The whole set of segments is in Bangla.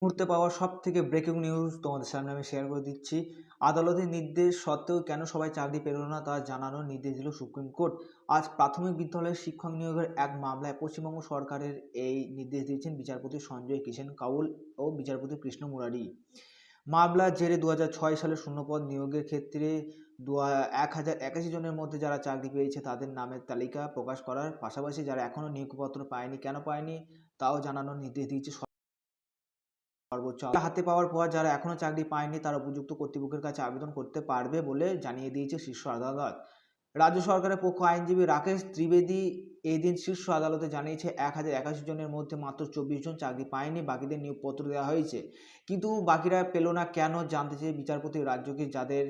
মুহূর্তে পাওয়া সব থেকে ব্রেকিং নিউজ তোমাদের সামনে আমি শেয়ার করে দিচ্ছি। আদালতের নির্দেশ সত্ত্বেও কেন সবাই চাকরি পেল না তা জানানোর নির্দেশ দিল সুপ্রিম কোর্ট। আজ প্রাথমিক বিদ্যালয়ের শিক্ষক নিয়োগের এক মামলায় পশ্চিমবঙ্গ সরকারের এই নির্দেশ দিয়েছেন বিচারপতি সঞ্জয় কিষেন কাউল ও বিচারপতি কৃষ্ণ মুরারি। মামলার জেরে 2006 সালে শূন্যপদ নিয়োগের ক্ষেত্রে 1081 জনের মধ্যে যারা চাকরি পেয়েছে তাদের নামের তালিকা প্রকাশ করার পাশাপাশি যারা এখনও নিয়োগপত্র পায়নি, কেন পায়নি তাও জানানোর নির্দেশ দিয়েছে সর্বোচ্চ হাতে পাওয়ার পর যারা এখনো চাকরি পায়নি তারা উপযুক্ত কর্তৃপক্ষের কাছে আবেদন করতে পারবে বলে জানিয়ে দিয়েছে শীর্ষ আদালত। রাজ্য সরকারের পক্ষ আইনজীবী রাকেশ ত্রিবেদী এই দিন শীর্ষ আদালতে জানিয়েছে 1081 জনের মধ্যে মাত্র 24 জন চাকরি পায়নি, বাকিদের নিয়োগপত্র দেওয়া হয়েছে। কিন্তু বাকিরা পেল না কেন জানতে চেয়ে বিচারপতি রাজ্যকে যাদের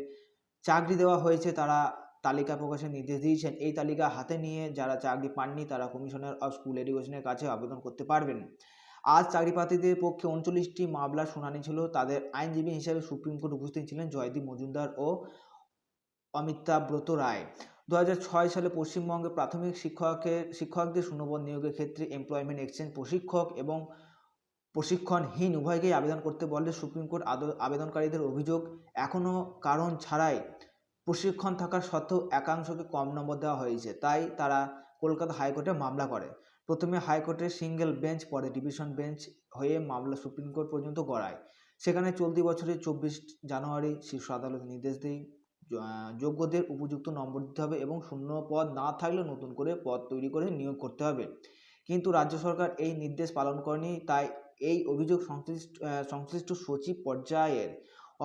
চাকরি দেওয়া হয়েছে তারা তালিকা প্রকাশের নির্দেশ দিয়েছেন। এই তালিকা হাতে নিয়ে যারা চাকরি পাননি তারা কমিশনার অফ স্কুল এডুকেশনের কাছে আবেদন করতে পারবেন। আজ চাকরি প্রার্থীদের পক্ষে 39টি মামলার শুনানি ছিল। তাদের আইনজীবী হিসেবে সুপ্রিম কোর্ট উপস্থিত ছিলেন জয়দীপ মজুমদার ও অমিতাব্রত রায়। 2006 সালে পশ্চিমবঙ্গে প্রাথমিক শিক্ষকদের শূন্যপদ নিয়োগের ক্ষেত্রে এমপ্লয়মেন্ট এক্সচেঞ্জ প্রশিক্ষক এবং প্রশিক্ষণহীন উভয়কেই আবেদন করতে বললে সুপ্রিম কোর্ট আবেদনকারীদের অভিযোগ এখনও কারণ ছাড়াই প্রশিক্ষণ থাকা সত্ত্বেও একাংশকে কম নম্বর দেওয়া হয়েছে, তাই তারা কলকাতা হাইকোর্টে মামলা করে। প্রথমে হাইকোর্টের সিঙ্গেল বেঞ্চ, পরে ডিভিশন বেঞ্চ হয়ে মামলা সুপ্রিম কোর্ট পর্যন্ত গড়ায়। সেখানে চলতি বছরের 24 জানুয়ারি শীর্ষ আদালত নির্দেশ দেয় যোগ্যদের উপযুক্ত নম্বর দিতে হবে এবং শূন্য পদ না থাকলে নতুন করে পদ তৈরি করে নিয়োগ করতে হবে। কিন্তু রাজ্য সরকার এই নির্দেশ পালন করেনি, তাই এই অভিযোগ সংশ্লিষ্ট সচিব পর্যায়ের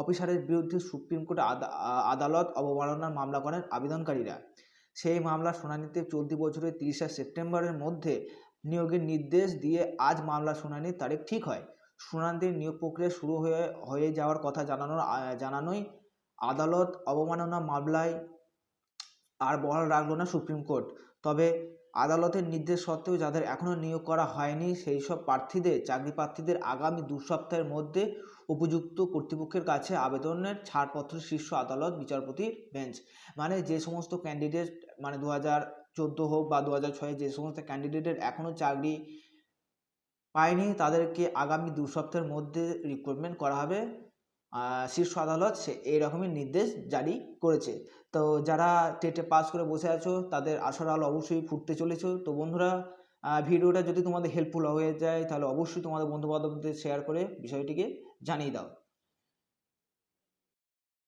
অফিসারের বিরুদ্ধে সুপ্রিম কোর্টে আদালত অবমাননার মামলা করেন আবেদনকারীরা। সেই মামলার শুনানিতে চলতি বছরের 30 সেপ্টেম্বরের মধ্যে নিয়োগের নির্দেশ দিয়ে আজ মামলার শুনানির তারিখ ঠিক হয়। শুনানির নিয়োগ প্রক্রিয়া শুরু হয়ে যাওয়ার কথা জানানোই আদালত অবমাননা মামলায় আর বহাল রাখল না সুপ্রিম কোর্ট। তবে আদালতের নির্দেশ সত্ত্বেও যাদের এখনও নিয়োগ করা হয়নি সেই সব চাকরি প্রার্থীদের আগামী 2 সপ্তাহের মধ্যে উপযুক্ত কর্তৃপক্ষের কাছে আবেদনের ছাড়পত্র শীর্ষ আদালত বিচারপতির বেঞ্চ। মানে যে সমস্ত ক্যান্ডিডেট 2014 হোক বা 2006 যে সমস্ত ক্যান্ডিডেটের এখনও চাকরি পায়নি তাদেরকে আগামী 2 সপ্তাহের মধ্যে রিক্রুটমেন্ট করা হবে। শীর্ষ আদালত এই রকমের নির্দেশ জারি করেছে। তো যারা টেটে পাস করে বসে আছো তাদের আশার আলো অবশ্যই ফুটতে চলেছে। তো বন্ধুরা, ভিডিওটা যদি তোমাদের হেল্পফুল হয়ে যায় তাহলে অবশ্যই তোমাদের বন্ধুবান্ধবদের শেয়ার করে বিষয়টিকে জানিয়ে দাও।